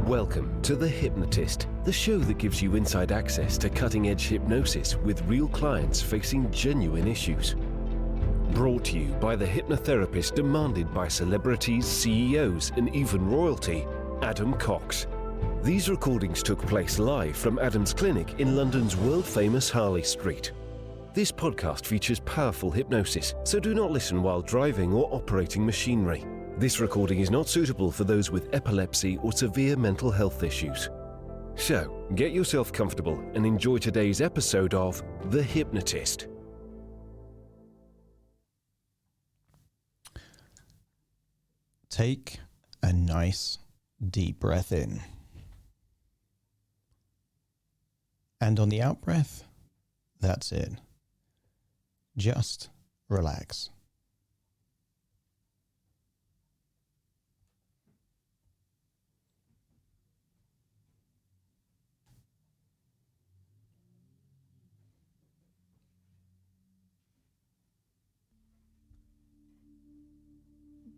Welcome to The Hypnotist, the show that gives you inside access to cutting-edge hypnosis with real clients facing genuine issues. Brought to you by the hypnotherapist demanded by celebrities, CEOs, and even royalty, Adam Cox. These recordings took place live from Adam's clinic in London's world-famous Harley Street. This podcast features powerful hypnosis, so do not listen while driving or operating machinery. This recording is not suitable for those with epilepsy or severe mental health issues. So, get yourself comfortable and enjoy today's episode of The Hypnotist. Take a nice deep breath in. And on the out breath, that's it. Just relax.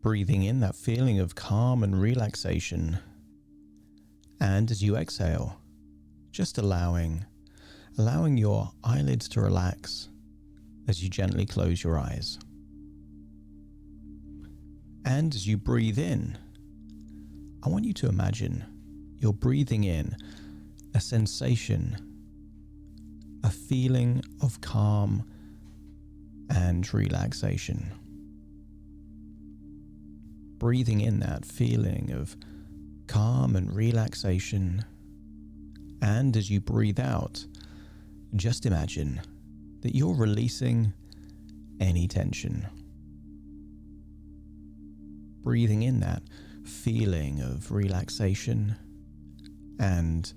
Breathing in that feeling of calm and relaxation. And as you exhale, just allowing your eyelids to relax as you gently close your eyes. And as you breathe in, I want you to imagine you're breathing in a sensation, a feeling of calm and relaxation. Breathing in that feeling of calm and relaxation. And as you breathe out, just imagine that you're releasing any tension. Breathing in that feeling of relaxation and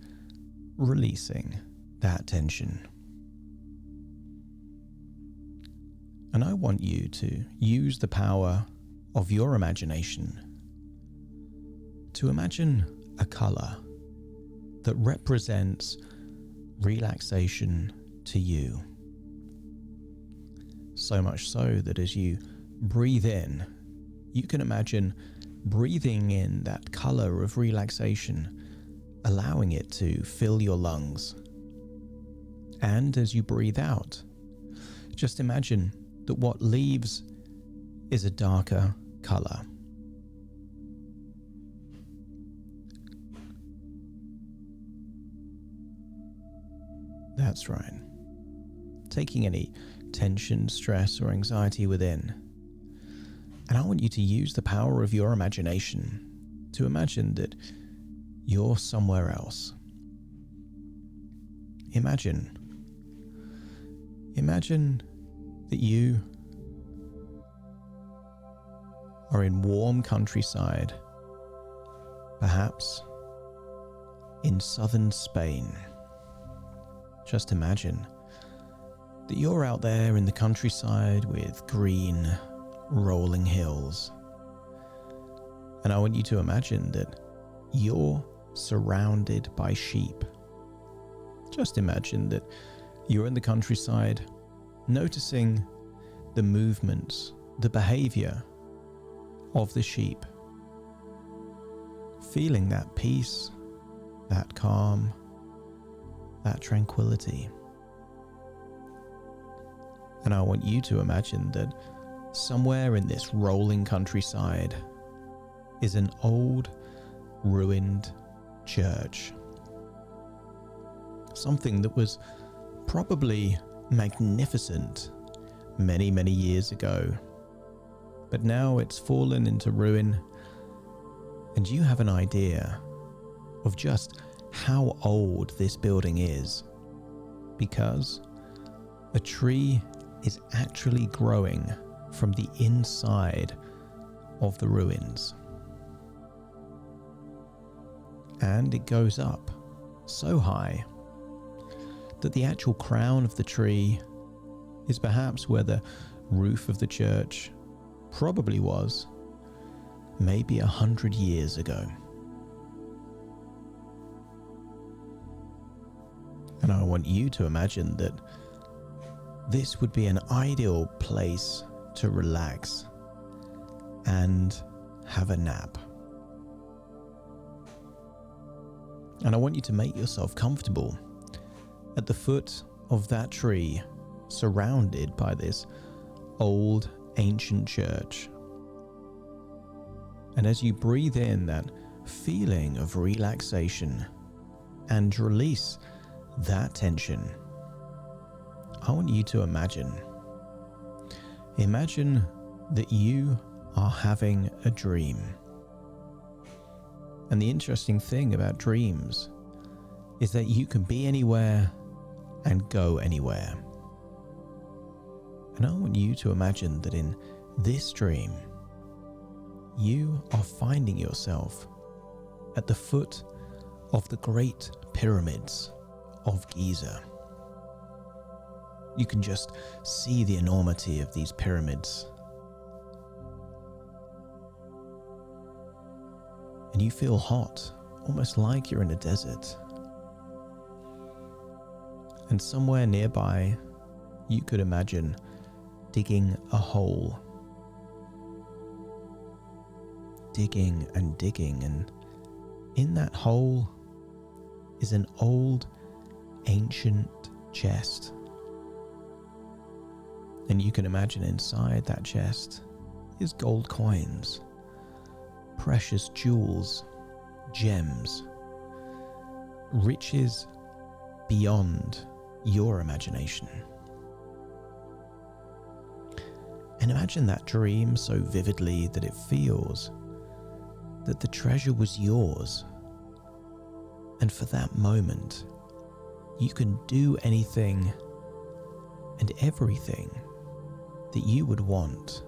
releasing that tension. And I want you to use the power of your imagination to imagine a color that represents relaxation to you. So much so that as you breathe in, you can imagine breathing in that color of relaxation, allowing it to fill your lungs. And as you breathe out, just imagine that what leaves is a darker color. That's right. Taking any tension, stress, or anxiety within. And I want you to use the power of your imagination to imagine that you're somewhere else. Imagine that you are in warm countryside, perhaps in southern Spain. Just imagine that you're out there in the countryside with green, rolling hills. And I want you to imagine that you're surrounded by sheep. Just imagine that you're in the countryside, noticing the movements, the behavior of the sheep, feeling that peace, that calm, that tranquility. And I want you to imagine that somewhere in this rolling countryside is an old, ruined church. Something that was probably magnificent many, many years ago. But now it's fallen into ruin, and you have an idea of just how old this building is, because a tree is actually growing from the inside of the ruins. And it goes up so high that the actual crown of the tree is perhaps where the roof of the church probably was maybe 100 years ago. And I want you to imagine that this would be an ideal place to relax and have a nap. And I want you to make yourself comfortable at the foot of that tree, surrounded by this old ancient church. And as you breathe in that feeling of relaxation and release that tension, I want you to imagine that you are having a dream. And the interesting thing about dreams is that you can be anywhere and go anywhere. And I want you to imagine that in this dream, you are finding yourself at the foot of the great pyramids of Giza. You can just see the enormity of these pyramids. And you feel hot, almost like you're in a desert. And somewhere nearby, you could imagine digging a hole. Digging and digging, and in that hole is an old, ancient chest. And you can imagine inside that chest is gold coins, precious jewels, gems, riches beyond your imagination. And imagine that dream so vividly that it feels that the treasure was yours. And for that moment, you can do anything and everything that you would want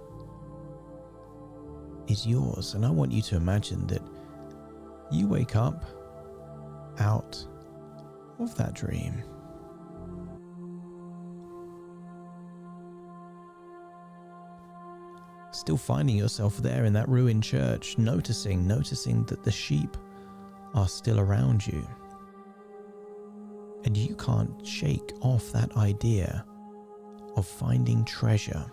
is yours. And I want you to imagine that you wake up out of that dream. Still finding yourself there in that ruined church, noticing that the sheep are still around you. And you can't shake off that idea of finding treasure.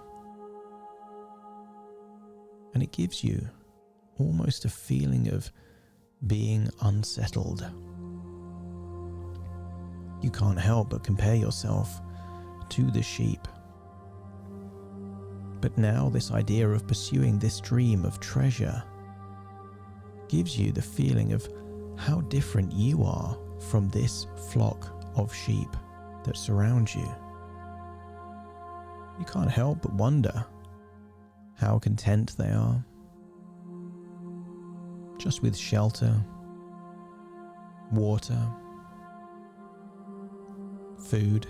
And it gives you almost a feeling of being unsettled. You can't help but compare yourself to the sheep. But now this idea of pursuing this dream of treasure gives you the feeling of how different you are from this flock of sheep that surround you. You can't help but wonder how content they are, just with shelter, water, food.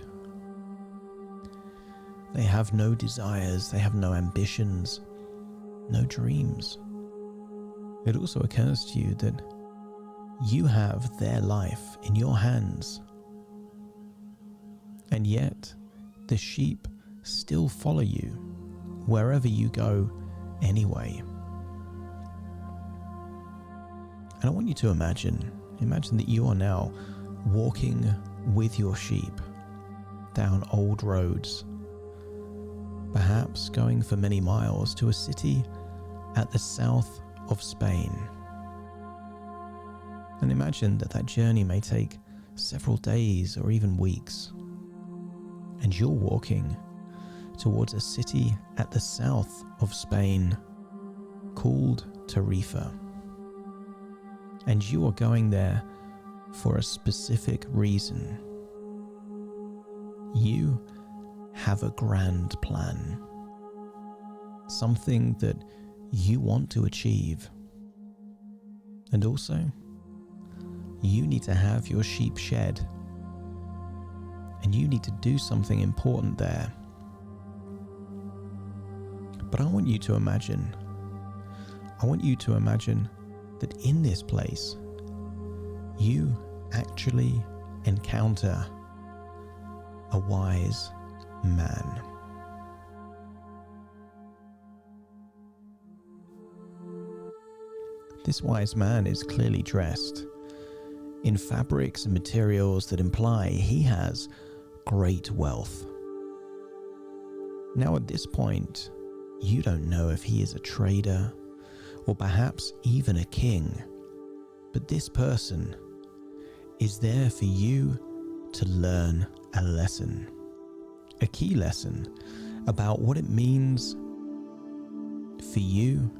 They have no desires, they have no ambitions, no dreams. It also occurs to you that you have their life in your hands, and yet the sheep still follow you wherever you go anyway. And I want you to imagine that you are now walking with your sheep down old roads, perhaps going for many miles to a city at the south of Spain. And imagine that journey may take several days or even weeks. And you're walking towards a city at the south of Spain called Tarifa. And you are going there for a specific reason. You have a grand plan, something that you want to achieve. And also, you need to have your sheep shed, and you need to do something important there. But I want you to imagine that in this place, you actually encounter a wise man. This wise man is clearly dressed in fabrics and materials that imply he has great wealth. Now at this point, you don't know if he is a trader or perhaps even a king, but this person is there for you to learn a lesson, a key lesson about what it means for you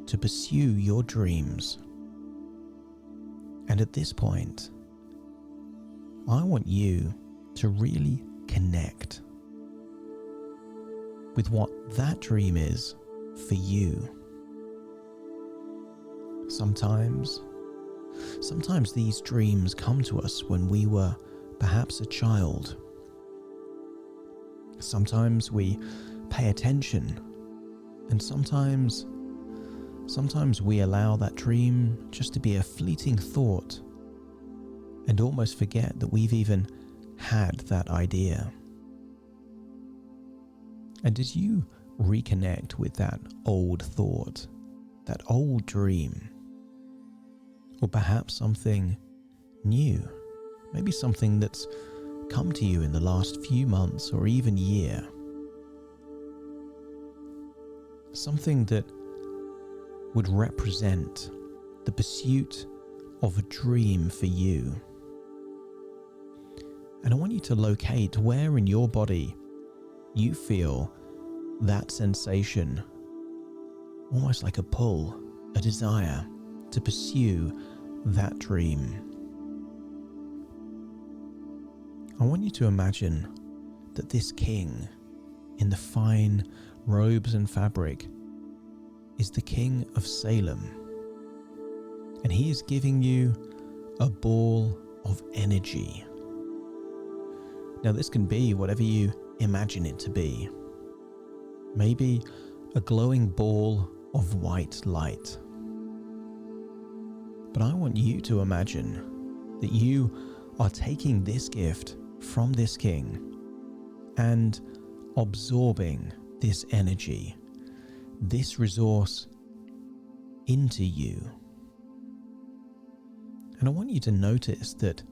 to pursue your dreams. And at this point, I want you to really connect with what that dream is for you. Sometimes these dreams come to us when we were perhaps a child. Sometimes we pay attention, and sometimes we allow that dream just to be a fleeting thought and almost forget that we've even had that idea. And as you reconnect with that old thought, that old dream, or perhaps something new, maybe something that's come to you in the last few months or even year, something that would represent the pursuit of a dream for you. And I want you to locate where in your body you feel that sensation, almost like a pull, a desire to pursue that dream. I want you to imagine that this king in the fine robes and fabric is the king of Salem, and he is giving you a ball of energy. Now, this can be whatever you imagine it to be. Maybe a glowing ball of white light. But I want you to imagine that you are taking this gift from this king and absorbing this energy, this resource into you. And I want you to notice that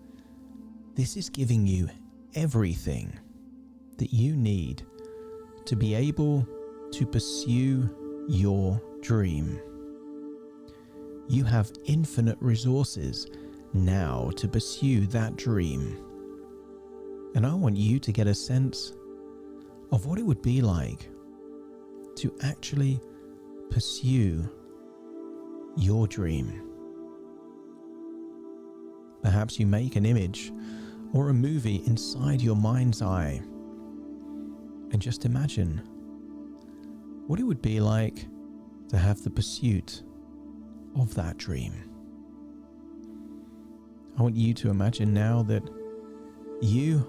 this is giving you everything that you need to be able to pursue your dream. You have infinite resources now to pursue that dream. And I want you to get a sense of what it would be like to actually pursue your dream. Perhaps you make an image or a movie inside your mind's eye and just imagine what it would be like to have the pursuit of that dream. I want you to imagine now that you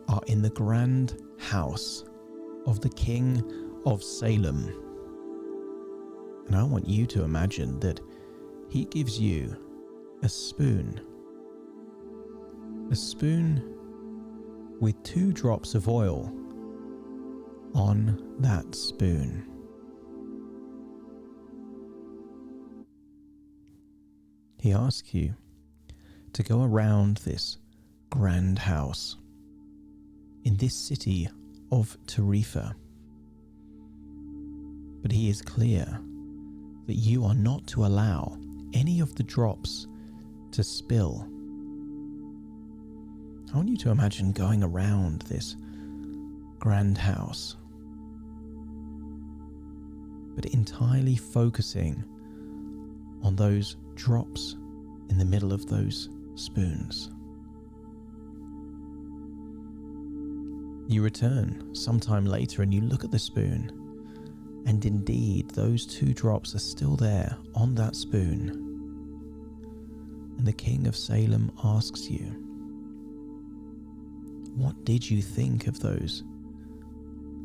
are in the grand house of the King of Salem. And I want you to imagine that he gives you a spoon with 2 drops of oil on that spoon. He asks you to go around this grand house in this city of Tarifa. But he is clear that you are not to allow any of the drops to spill. I want you to imagine going around this grand house, but entirely focusing on those drops in the middle of those spoons. You return sometime later and you look at the spoon, and indeed those 2 drops are still there on that spoon. And the King of Salem asks you, what did you think of those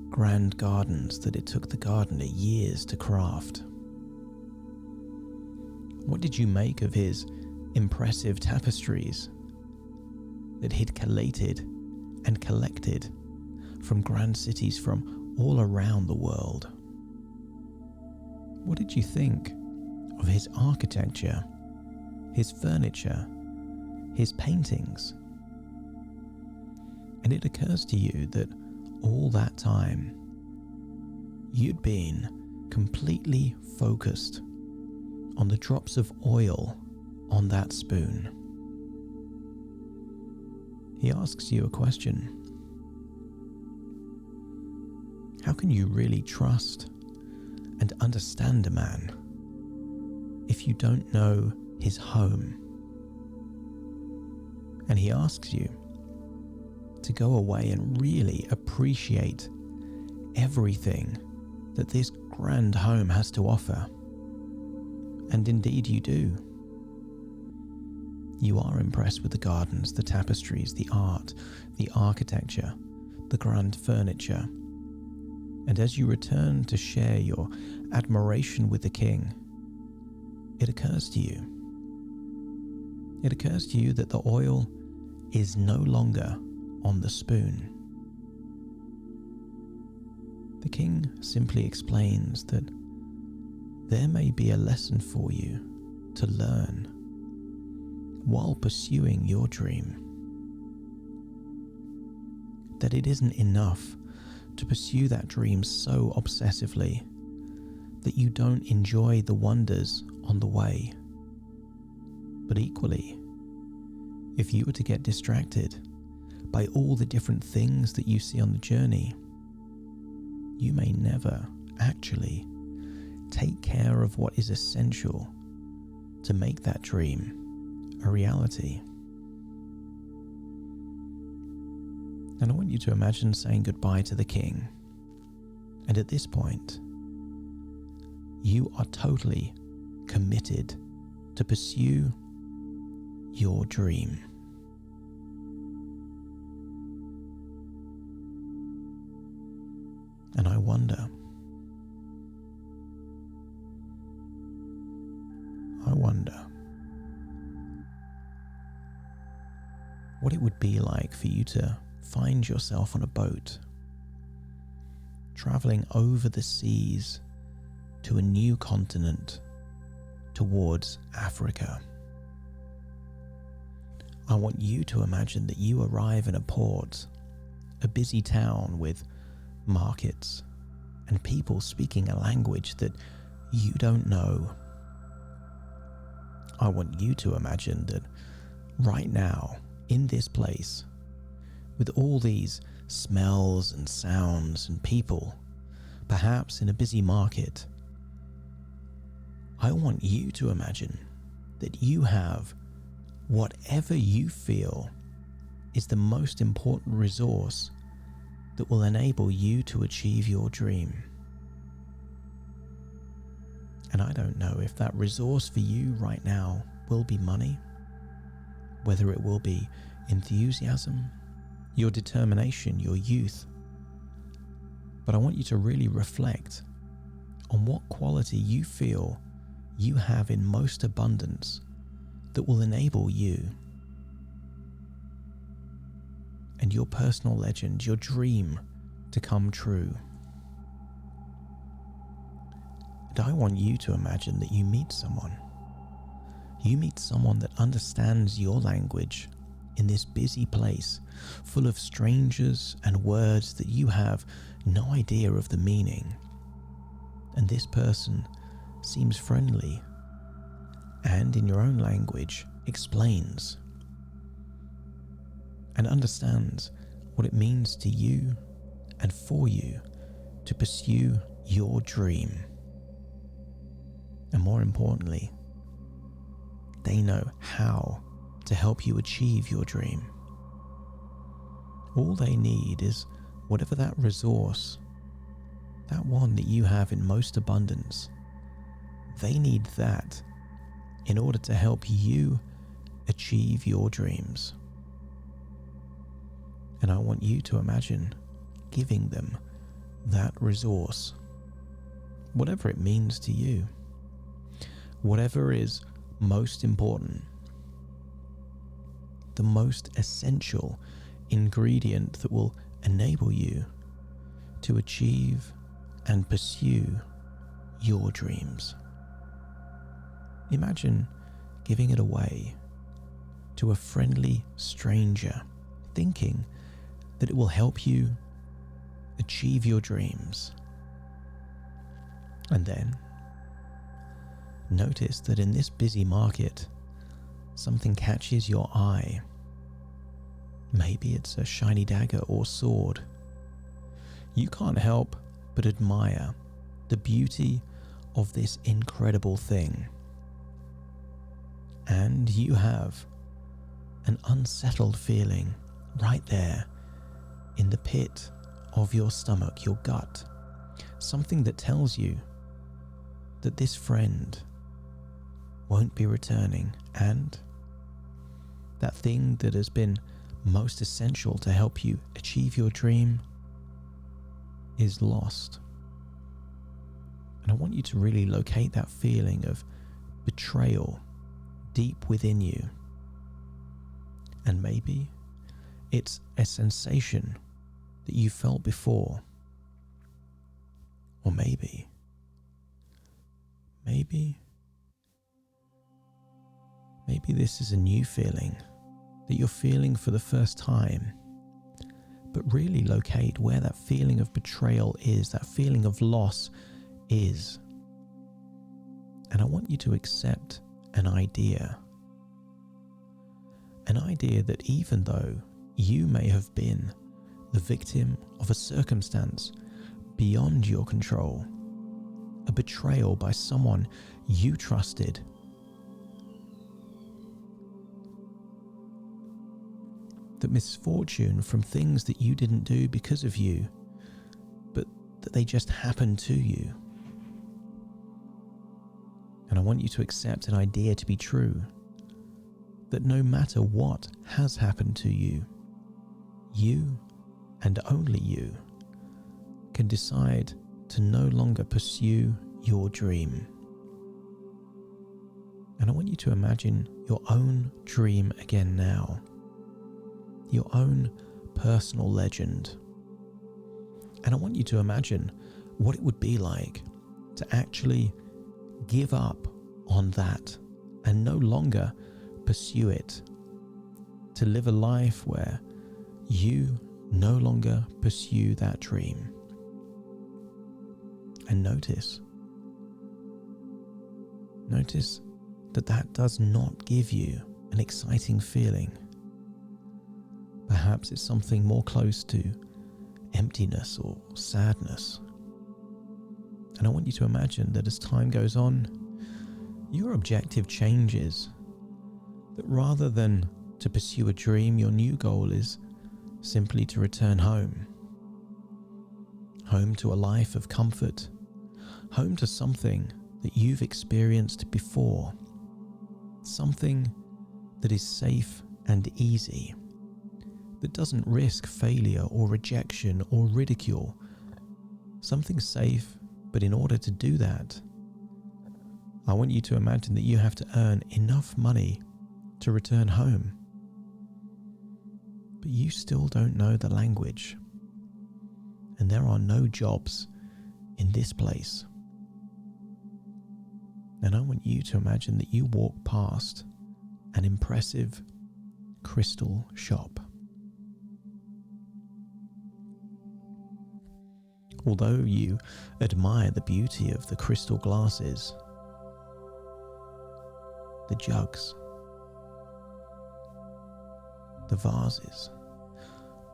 grand gardens that it took the gardener years to craft? What did you make of his impressive tapestries that he'd collated and collected from grand cities from all around the world? What did you think of his architecture, his furniture, his paintings? And it occurs to you that all that time you'd been completely focused on the drops of oil on that spoon. he asks you a question. How can you really trust and understand a man if you don't know his home? And he asks you to go away and really appreciate everything that this grand home has to offer. And indeed you do. You are impressed with the gardens, the tapestries, the art, the architecture, the grand furniture. And as you return to share your admiration with the king, it occurs to you. It occurs to you that the oil is no longer on the spoon. The king simply explains that there may be a lesson for you to learn while pursuing your dream. That it isn't enough to pursue that dream so obsessively that you don't enjoy the wonders on the way. But equally, if you were to get distracted by all the different things that you see on the journey, you may never actually take care of what is essential to make that dream a reality. And I want you to imagine saying goodbye to the king. And at this point, you are totally committed to pursue your dream. And I wonder what it would be like for you to find yourself on a boat, traveling over the seas to a new continent towards Africa. I want you to imagine that you arrive in a port, a busy town with markets and people speaking a language that you don't know. I want you to imagine that right now, in this place, with all these smells and sounds and people, perhaps in a busy market, I want you to imagine that you have whatever you feel is the most important resource that will enable you to achieve your dream. And I don't know if that resource for you right now will be money, whether it will be enthusiasm, your determination, your youth. But I want you to really reflect on what quality you feel you have in most abundance that will enable you and your personal legend, your dream, to come true. And I want you to imagine that you meet someone. You meet someone that understands your language in this busy place, full of strangers and words that you have no idea of the meaning. And this person seems friendly and, in your own language, explains and understands what it means to you and for you to pursue your dream. And more importantly, they know how to help you achieve your dream. All they need is whatever that resource, that one that you have in most abundance. They need that in order to help you achieve your dreams. And I want you to imagine giving them that resource, whatever it means to you, whatever is most important, the most essential ingredient that will enable you to achieve and pursue your dreams. Imagine giving it away to a friendly stranger, thinking that it will help you achieve your dreams. And then notice that in this busy market, something catches your eye. Maybe it's a shiny dagger or sword. You can't help but admire the beauty of this incredible thing. And you have an unsettled feeling right there in the pit of your stomach, your gut. Something that tells you that this friend won't be returning, and that thing that has been most essential to help you achieve your dream is lost. And I want you to really locate that feeling of betrayal deep within you. And maybe it's a sensation that you felt before. Or maybe this is a new feeling that you're feeling for the first time. But really locate where that feeling of betrayal is, that feeling of loss is. And I want you to accept an idea that even though you may have been the victim of a circumstance beyond your control, a betrayal by someone you trusted, that misfortune from things that you didn't do because of you, but that they just happened to you. And I want you to accept an idea to be true, that no matter what has happened to you, you and only you can decide to no longer pursue your dream. And I want you to imagine your own dream again now, your own personal legend. And I want you to imagine what it would be like to actually give up on that and no longer pursue it, to live a life where you no longer pursue that dream. And notice that does not give you an exciting feeling. Perhaps it's something more close to emptiness or sadness. And I want you to imagine that as time goes on, your objective changes. That rather than to pursue a dream, your new goal is simply to return home. Home to a life of comfort. Home to something that you've experienced before. Something that is safe and easy. That doesn't risk failure or rejection or ridicule. Something safe, but in order to do that, I want you to imagine that you have to earn enough money to return home. But you still don't know the language. And there are no jobs in this place. And I want you to imagine that you walk past an impressive crystal shop. Although you admire the beauty of the crystal glasses, the jugs, the vases,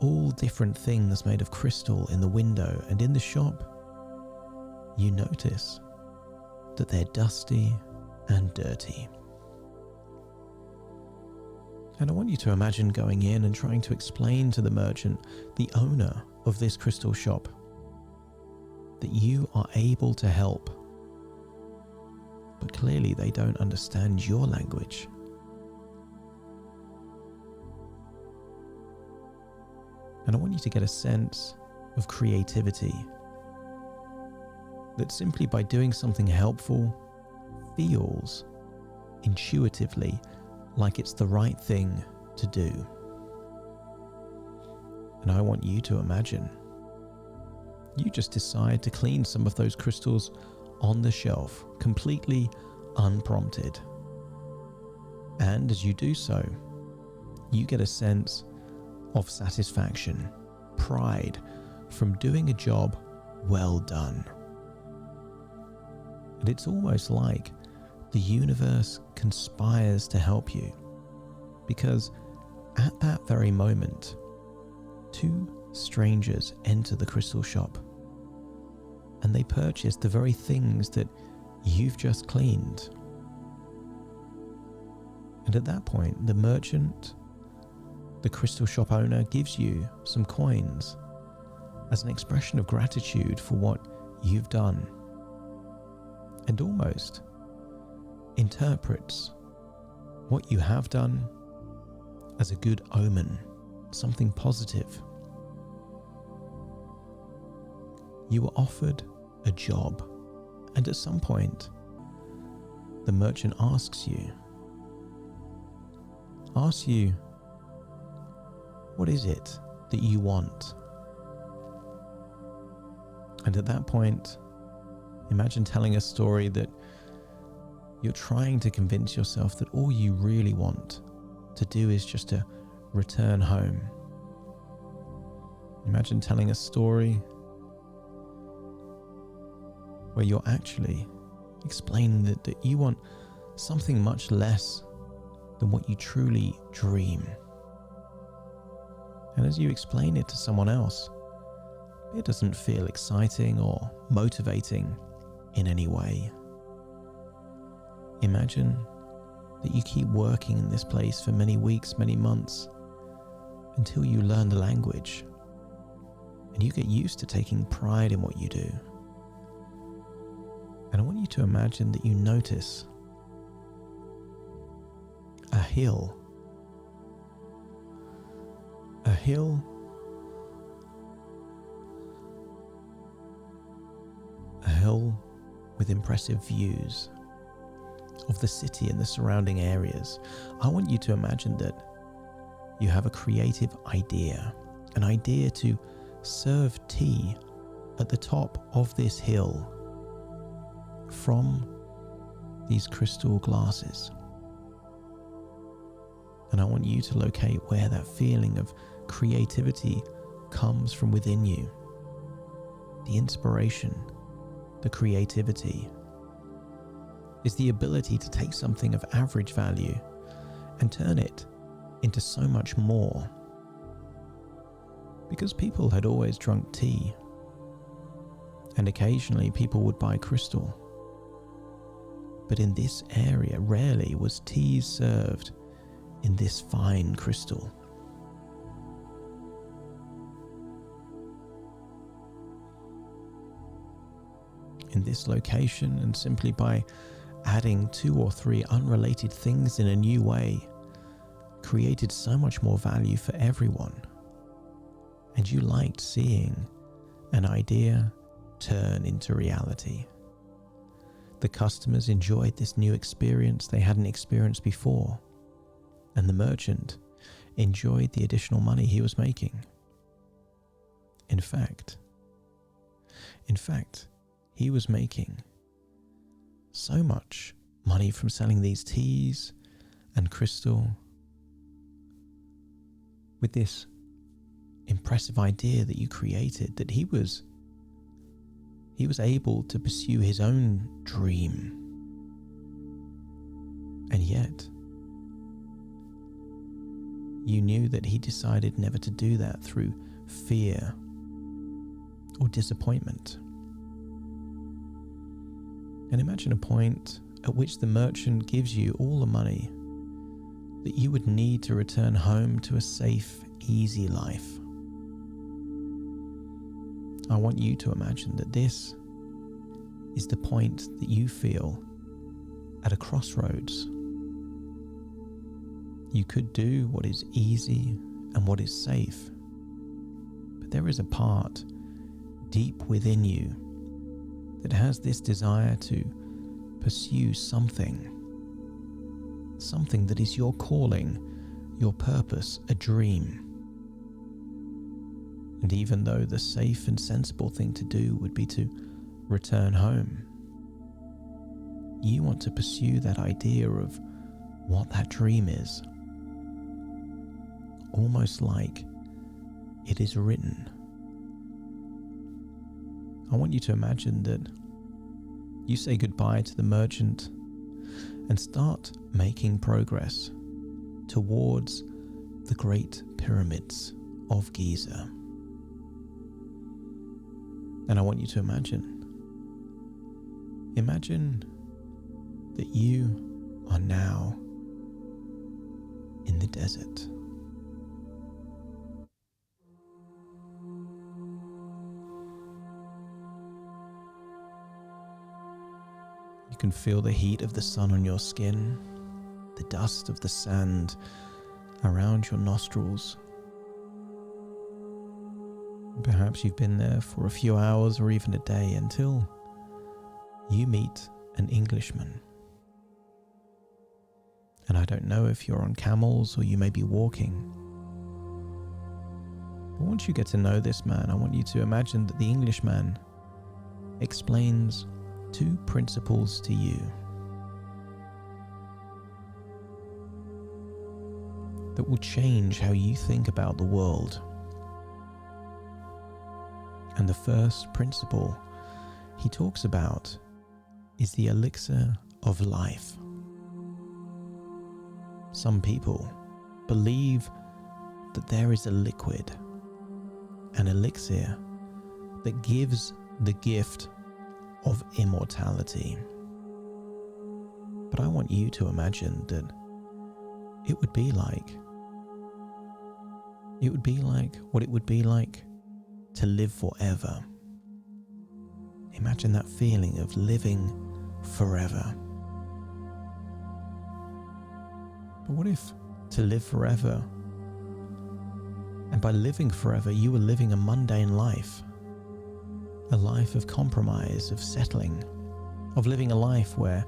all different things made of crystal in the window and in the shop, you notice that they're dusty and dirty. And I want you to imagine going in and trying to explain to the merchant, the owner of this crystal shop, that you are able to help. But clearly they don't understand your language. And I want you to get a sense of creativity. That simply by doing something helpful feels intuitively like it's the right thing to do. And I want you to imagine you just decide to clean some of those crystals on the shelf, completely unprompted. And as you do so, you get a sense of satisfaction, pride from doing a job well done. And it's almost like the universe conspires to help you, because at that very moment, two strangers enter the crystal shop and they purchase the very things that you've just cleaned. And at that point, the merchant, the crystal shop owner, gives you some coins as an expression of gratitude for what you've done, and almost interprets what you have done as a good omen, something positive. You were offered a job, and at some point, the merchant asks you, what is it that you want? And at that point, imagine telling a story that you're trying to convince yourself that all you really want to do is just to return home. Imagine telling a story where you're actually explaining that you want something much less than what you truly dream. And as you explain it to someone else, it doesn't feel exciting or motivating in any way. Imagine that you keep working in this place for many weeks, many months, until you learn the language and you get used to taking pride in what you do. And I want you to imagine that you notice a hill with impressive views of the city and the surrounding areas. I want you to imagine that you have a creative idea, an idea to serve tea at the top of this hill from these crystal glasses. And I want you to locate where that feeling of creativity comes from within you. The inspiration, the creativity, is the ability to take something of average value and turn it into so much more. Because people had always drunk tea, and occasionally people would buy crystal. But in this area, rarely was tea served in this fine crystal. In this location, and simply by adding 2 or 3 unrelated things in a new way, created so much more value for everyone. And you liked seeing an idea turn into reality. The customers enjoyed this new experience they hadn't experienced before, and the merchant enjoyed the additional money he was making. In fact, he was making so much money from selling these teas and crystal with this impressive idea that you created, that he was able to pursue his own dream. And yet, you knew that he decided never to do that through fear or disappointment. And imagine a point at which the merchant gives you all the money that you would need to return home to a safe, easy life. I want you to imagine that this is the point that you feel at a crossroads. You could do what is easy and what is safe, but there is a part deep within you that has this desire to pursue something that is your calling, your purpose, a dream. And even though the safe and sensible thing to do would be to return home, you want to pursue that idea of what that dream is, almost like it is written. I want you to imagine that you say goodbye to the merchant and start making progress towards the Great Pyramids of Giza. And I want you to imagine that you are now in the desert. You can feel the heat of the sun on your skin, the dust of the sand around your nostrils. Perhaps you've been there for a few hours or even a day until you meet an Englishman. And I don't know if you're on camels or you may be walking. But once you get to know this man, I want you to imagine that the Englishman explains 2 principles to you that will change how you think about the world. And the first principle he talks about is the elixir of life. Some people believe that there is a liquid, an elixir that gives the gift of immortality. But I want you to imagine that it would be like what it would be like to live forever. Imagine that feeling of living forever. But what if to live forever, and by living forever you were living a mundane life, a life of compromise, of settling, of living a life where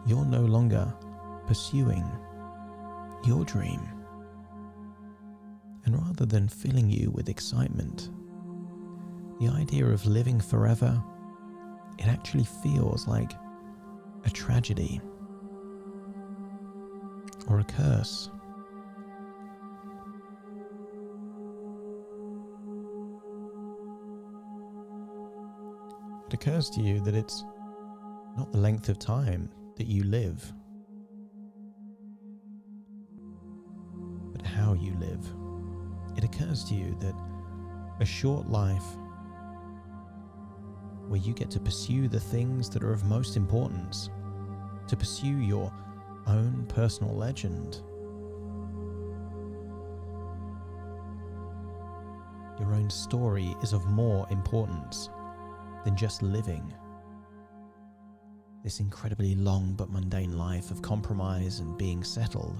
you're no longer pursuing your dream, and rather than filling you with excitement, the idea of living forever, it actually feels like a tragedy or a curse. It occurs to you that it's not the length of time that you live, but how you live. It occurs to you that a short life where you get to pursue the things that are of most importance, to pursue your own personal legend, your own story is of more importance than just living this incredibly long but mundane life of compromise and being settled.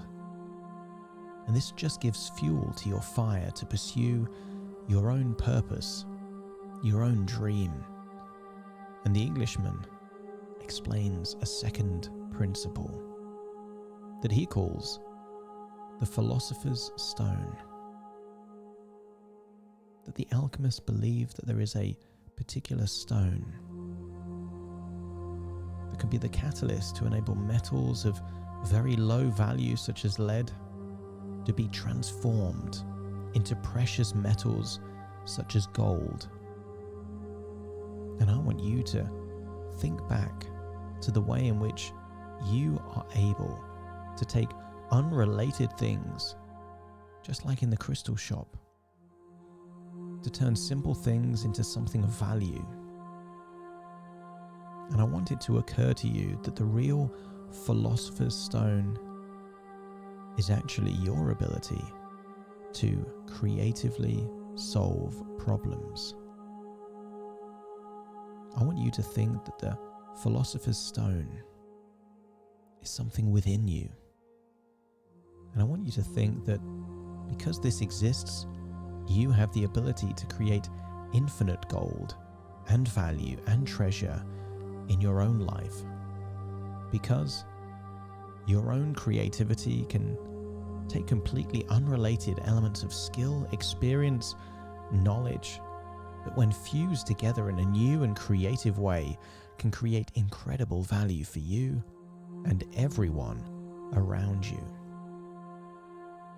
And this just gives fuel to your fire to pursue your own purpose, your own dream. And the Englishman explains a second principle that he calls the philosopher's stone. That the alchemists believe that there is a particular stone that could be the catalyst to enable metals of very low value, such as lead, to be transformed into precious metals such as gold. And I want you to think back to the way in which you are able to take unrelated things, just like in the crystal shop, to turn simple things into something of value. And I want it to occur to you that the real philosopher's stone is actually your ability to creatively solve problems. I want you to think that the philosopher's stone is something within you. And I want you to think that because this exists, you have the ability to create infinite gold and value and treasure in your own life. Because your own creativity can take completely unrelated elements of skill, experience, knowledge, but when fused together in a new and creative way, can create incredible value for you and everyone around you.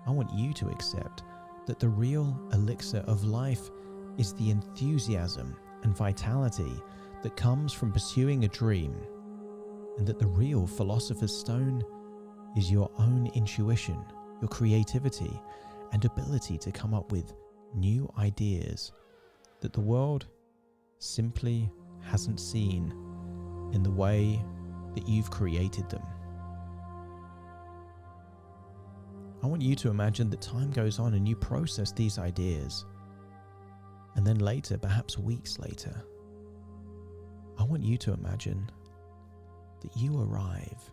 I want you to accept that the real elixir of life is the enthusiasm and vitality that comes from pursuing a dream, and that the real philosopher's stone is your own intuition, your creativity, and ability to come up with new ideas that the world simply hasn't seen in the way that you've created them. I want you to imagine that time goes on and you process these ideas, and then later, perhaps weeks later, I want you to imagine that you arrive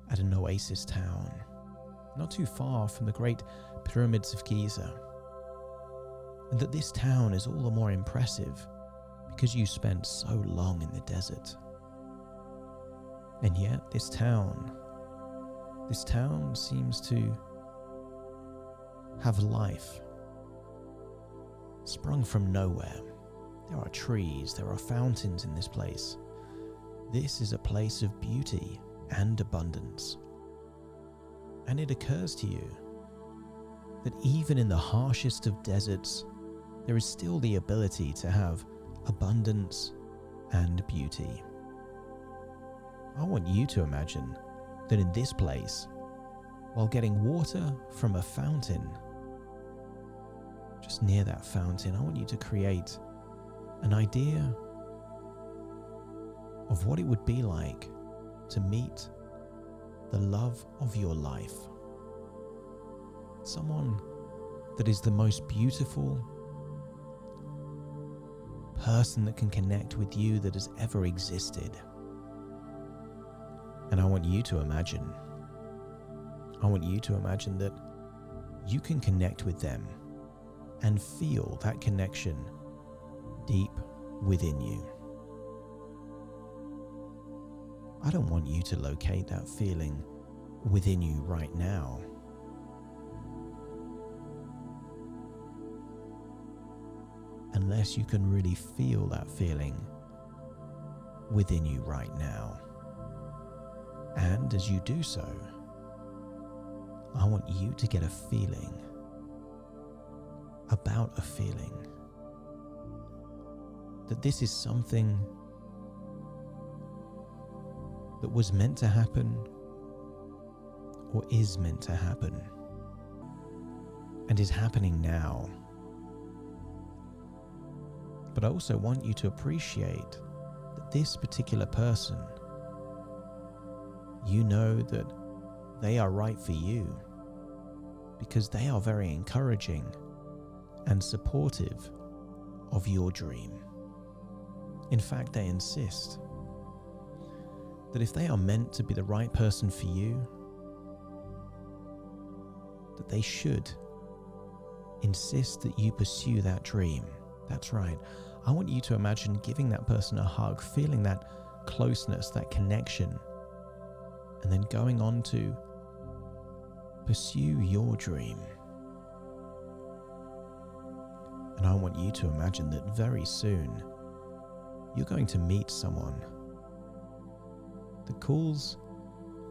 at an oasis town, not too far from the great pyramids of Giza, and that this town is all the more impressive because you spent so long in the desert. And yet this town seems to have life sprung from nowhere. There are trees, there are fountains in this place. This is a place of beauty and abundance. And it occurs to you that even in the harshest of deserts, there is still the ability to have abundance and beauty. I want you to imagine that in this place, while getting water from a fountain, just near that fountain, I want you to create an idea of what it would be like to meet the love of your life. Someone that is the most beautiful person that can connect with you that has ever existed. And I want you to imagine that you can connect with them and feel that connection deep within you. I don't want you to locate that feeling within you right now. Unless you can really feel that feeling within you right now. And as you do so, I want you to get a feeling about a feeling. That this is something that was meant to happen or is meant to happen and is happening now. But I also want you to appreciate that this particular person, you know that they are right for you because they are very encouraging and supportive of your dream. In fact, they insist that if they are meant to be the right person for you, that they should insist that you pursue that dream. That's right. I want you to imagine giving that person a hug, feeling that closeness, that connection, and then going on to pursue your dream. And I want you to imagine that very soon you're going to meet someone that calls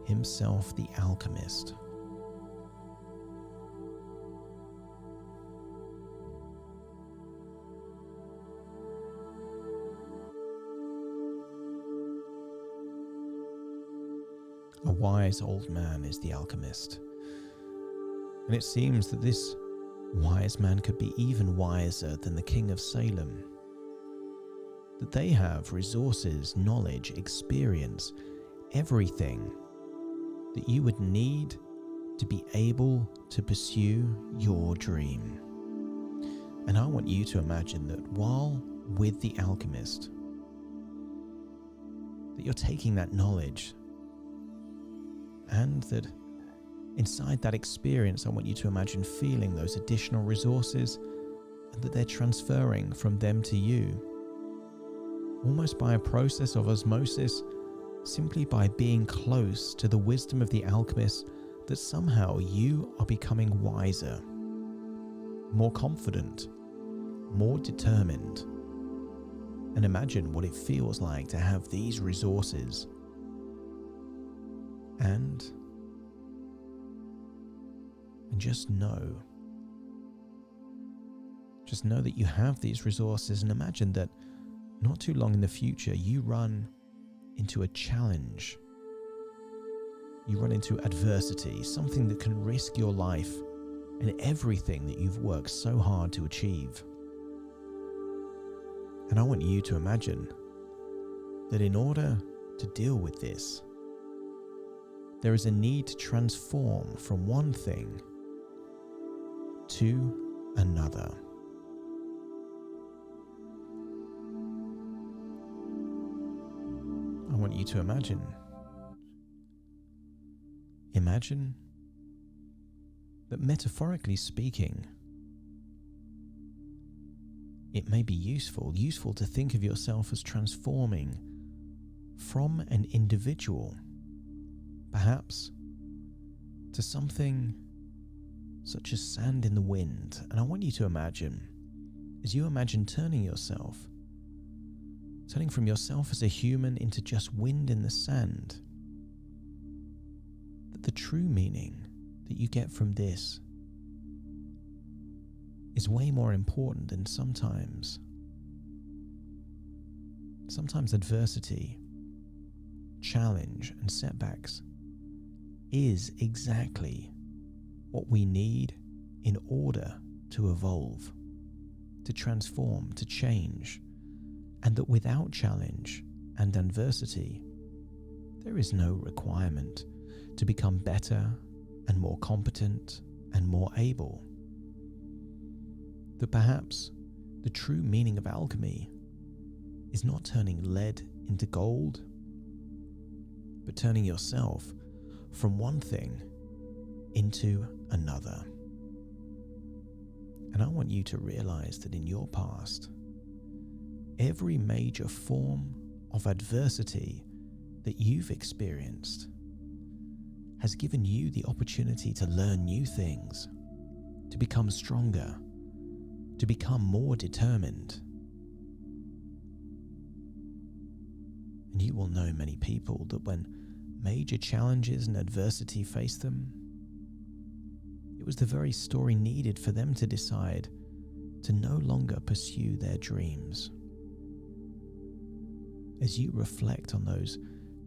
himself the Alchemist. A wise old man is the alchemist. And it seems that this wise man could be even wiser than the King of Salem. That they have resources, knowledge, experience, everything that you would need to be able to pursue your dream. And I want you to imagine that while with the alchemist, that you're taking that knowledge, and that inside that experience, I want you to imagine feeling those additional resources and that they're transferring from them to you, almost by a process of osmosis, simply by being close to the wisdom of the alchemist, that somehow you are becoming wiser, more confident, more determined. And imagine what it feels like to have these resources. And just know that you have these resources, and imagine that not too long in the future you run into a challenge, you run into adversity, something that can risk your life and everything that you've worked so hard to achieve. And I want you to imagine that in order to deal with this, there is a need to transform from one thing to another. I want you to imagine that, metaphorically speaking, it may be useful to think of yourself as transforming from an individual, perhaps, to something such as sand in the wind. And I want you to imagine, as you imagine turning from yourself as a human into just wind in the sand, that the true meaning that you get from this is way more important than sometimes adversity, challenge, and setbacks is exactly what we need in order to evolve, to transform, to change, and that without challenge and adversity, there is no requirement to become better and more competent and more able. That perhaps the true meaning of alchemy is not turning lead into gold, but turning yourself from one thing into another. And I want you to realize that in your past, every major form of adversity that you've experienced has given you the opportunity to learn new things, to become stronger, to become more determined. And you will know many people that when major challenges and adversity faced them, it was the very story needed for them to decide to no longer pursue their dreams. As you reflect on those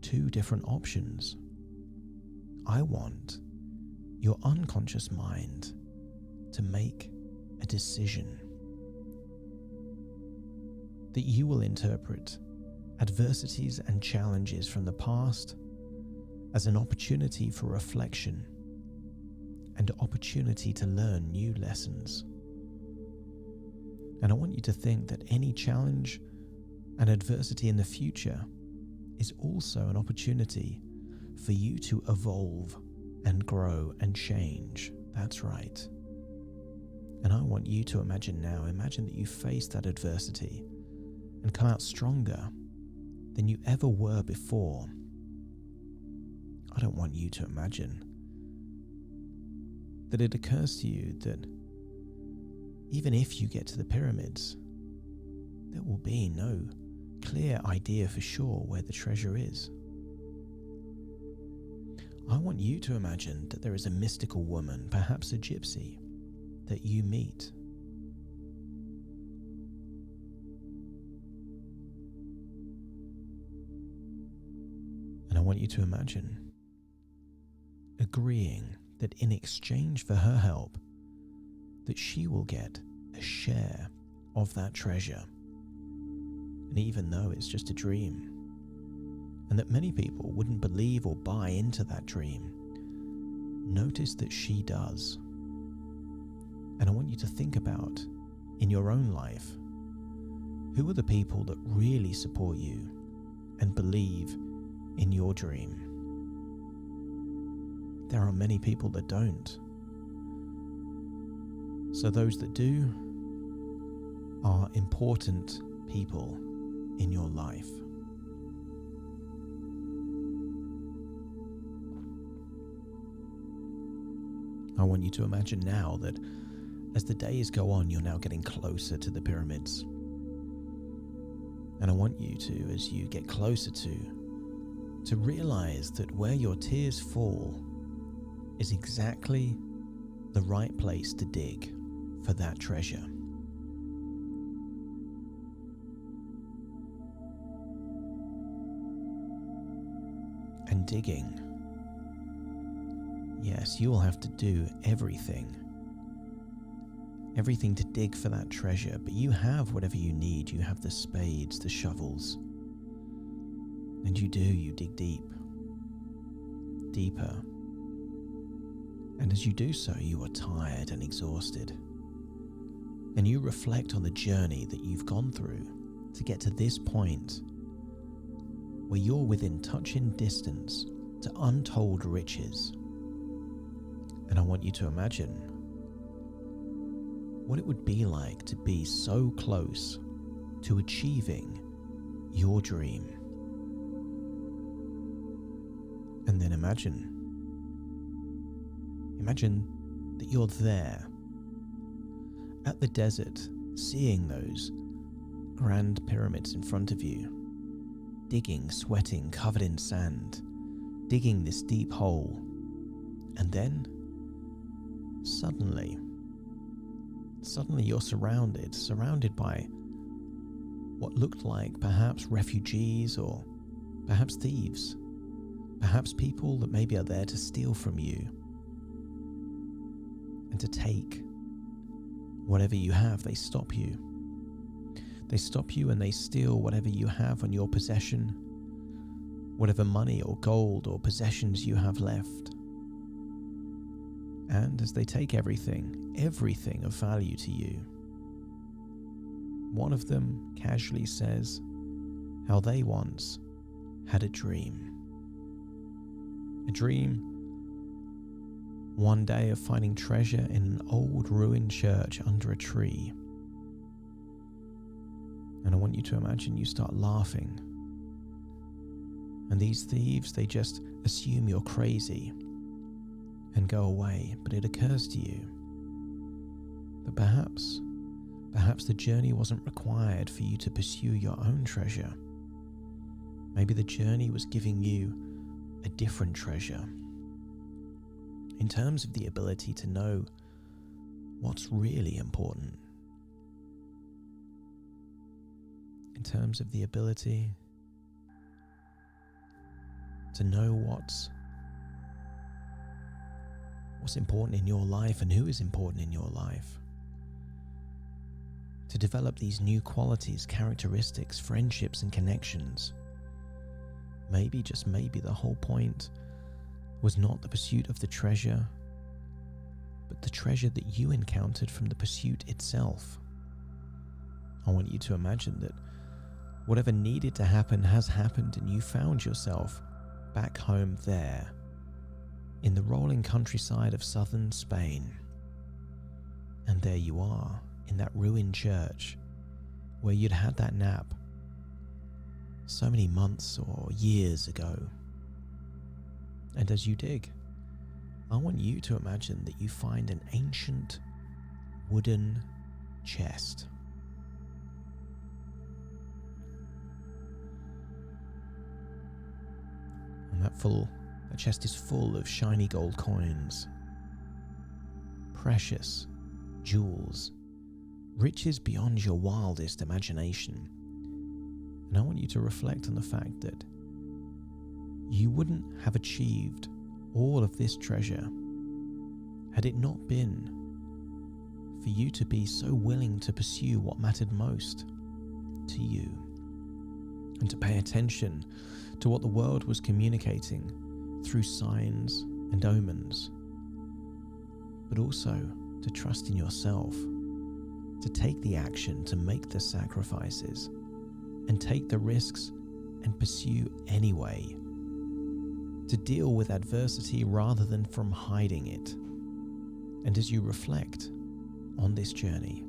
two different options, I want your unconscious mind to make a decision that you will interpret adversities and challenges from the past as an opportunity for reflection and opportunity to learn new lessons. And I want you to think that any challenge and adversity in the future is also an opportunity for you to evolve and grow and change. That's right. And I want you to imagine that you face that adversity and come out stronger than you ever were before. I don't want you to imagine that it occurs to you that even if you get to the pyramids, there will be no clear idea for sure where the treasure is. I want you to imagine that there is a mystical woman, perhaps a gypsy, that you meet. And I want you to imagine agreeing that in exchange for her help, that she will get a share of that treasure. And even though it's just a dream, and that many people wouldn't believe or buy into that dream, notice that she does. And I want you to think about, in your own life, who are the people that really support you and believe in your dream? There are many people that don't. So those that do are important people in your life. I want you to imagine now that as the days go on, you're now getting closer to the pyramids. And I want you to, as you get closer to realize that where your tears fall is exactly the right place to dig for that treasure. on digging. Yes, you will have to do everything. Everything to dig for that treasure, but you have whatever you need. You have the spades, the shovels. And you dig deep. Deeper. And as you do so, you are tired and exhausted. And you reflect on the journey that you've gone through to get to this point where you're within touching distance to untold riches. And I want you to imagine what it would be like to be so close to achieving your dream. And then imagine that you're there at the desert, seeing those grand pyramids in front of you, digging, sweating, covered in sand, digging this deep hole. And then suddenly you're surrounded by what looked like perhaps refugees or perhaps thieves, perhaps people that maybe are there to steal from you and to take whatever you have. They stop you. They stop you and they steal whatever you have on your possession, whatever money or gold or possessions you have left. And as they take everything of value to you, one of them casually says how they once had a dream. A dream one day of finding treasure in an old ruined church under a tree. And I want you to imagine you start laughing. And these thieves, they just assume you're crazy and go away. But it occurs to you that perhaps the journey wasn't required for you to pursue your own treasure. Maybe the journey was giving you a different treasure. In terms of the ability to know what's really important. In terms of the ability to know what's important in your life and who is important in your life. To develop these new qualities, characteristics, friendships and connections. Maybe, just maybe, the whole point was not the pursuit of the treasure, but the treasure that you encountered from the pursuit itself. I want you to imagine that whatever needed to happen has happened and you found yourself back home there, in the rolling countryside of southern Spain. And there you are, in that ruined church, where you'd had that nap so many months or years ago. And as you dig, I want you to imagine that you find an ancient wooden chest. And that chest is full of shiny gold coins, precious jewels, riches beyond your wildest imagination. And I want you to reflect on the fact that you wouldn't have achieved all of this treasure had it not been for you to be so willing to pursue what mattered most to you and to pay attention to what the world was communicating through signs and omens, but also to trust in yourself, to take the action, to make the sacrifices and take the risks and pursue anyway, to deal with adversity rather than from hiding it. And as you reflect on this journey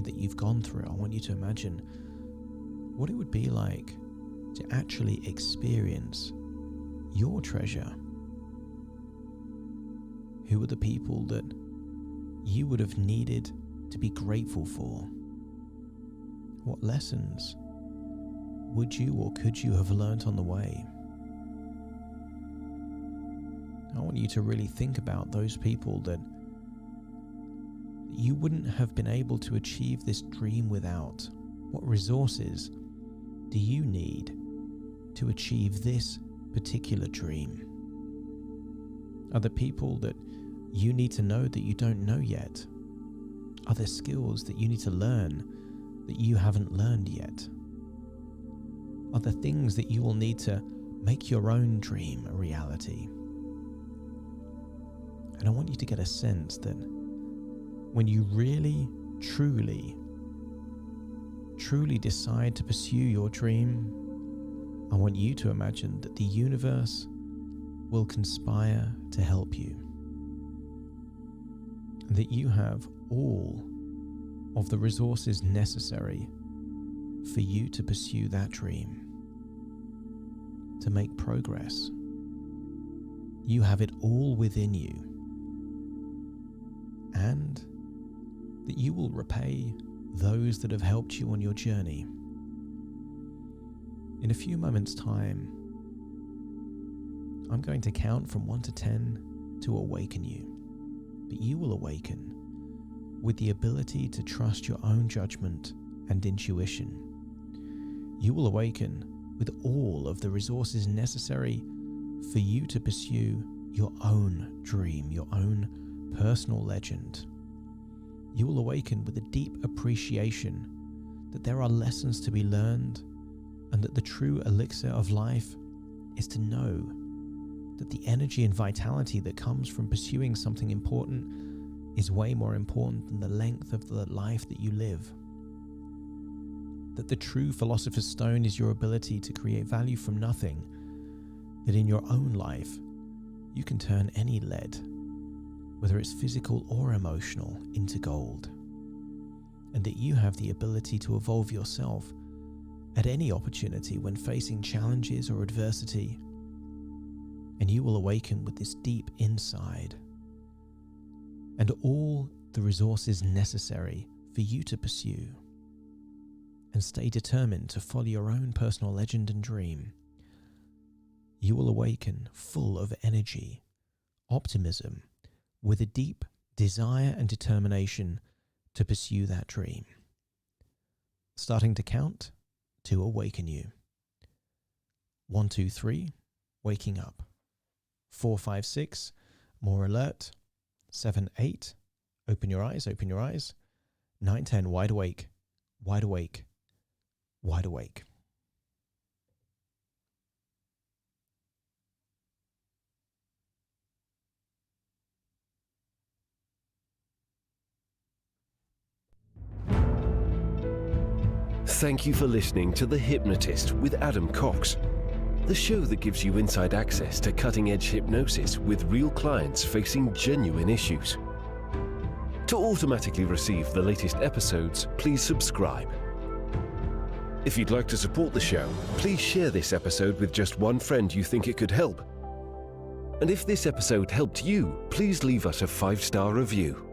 that you've gone through, I want you to imagine what it would be like to actually experience your treasure. Who are the people that you would have needed to be grateful for? What lessons would you or could you have learnt on the way? I want you to really think about those people that you wouldn't have been able to achieve this dream without. What resources do you need to achieve this particular dream? Are there people that you need to know that you don't know yet? Are there skills that you need to learn that you haven't learned yet? Are there things that you will need to make your own dream a reality? And I want you to get a sense that when you really, truly decide to pursue your dream, I want you to imagine that the universe will conspire to help you. And that you have all of the resources necessary for you to pursue that dream, to make progress. You have it all within you, and that you will repay those that have helped you on your journey. In a few moments' time, I'm going to count from 1 to 10 to awaken you, but you will awaken with the ability to trust your own judgment and intuition. You will awaken with all of the resources necessary for you to pursue your own dream, your own personal legend. You will awaken with a deep appreciation that there are lessons to be learned, and that the true elixir of life is to know that the energy and vitality that comes from pursuing something important is way more important than the length of the life that you live. That the true philosopher's stone is your ability to create value from nothing, that in your own life you can turn any lead, whether it's physical or emotional, into gold, and that you have the ability to evolve yourself at any opportunity when facing challenges or adversity, and you will awaken with this deep inside and all the resources necessary for you to pursue and stay determined to follow your own personal legend and dream. You will awaken full of energy, optimism, with a deep desire and determination to pursue that dream. Starting to count to awaken you. 1, 2, 3, waking up. 4, 5, 6, more alert. 7, 8, open your eyes, open your eyes. 9, 10, wide awake, wide awake, wide awake. Thank you for listening to The Hypnotist with Adam Cox, the show that gives you inside access to cutting-edge hypnosis with real clients facing genuine issues. To automatically receive the latest episodes, please subscribe. If you'd like to support the show, please share this episode with just one friend you think it could help. And if this episode helped you, please leave us a 5-star review.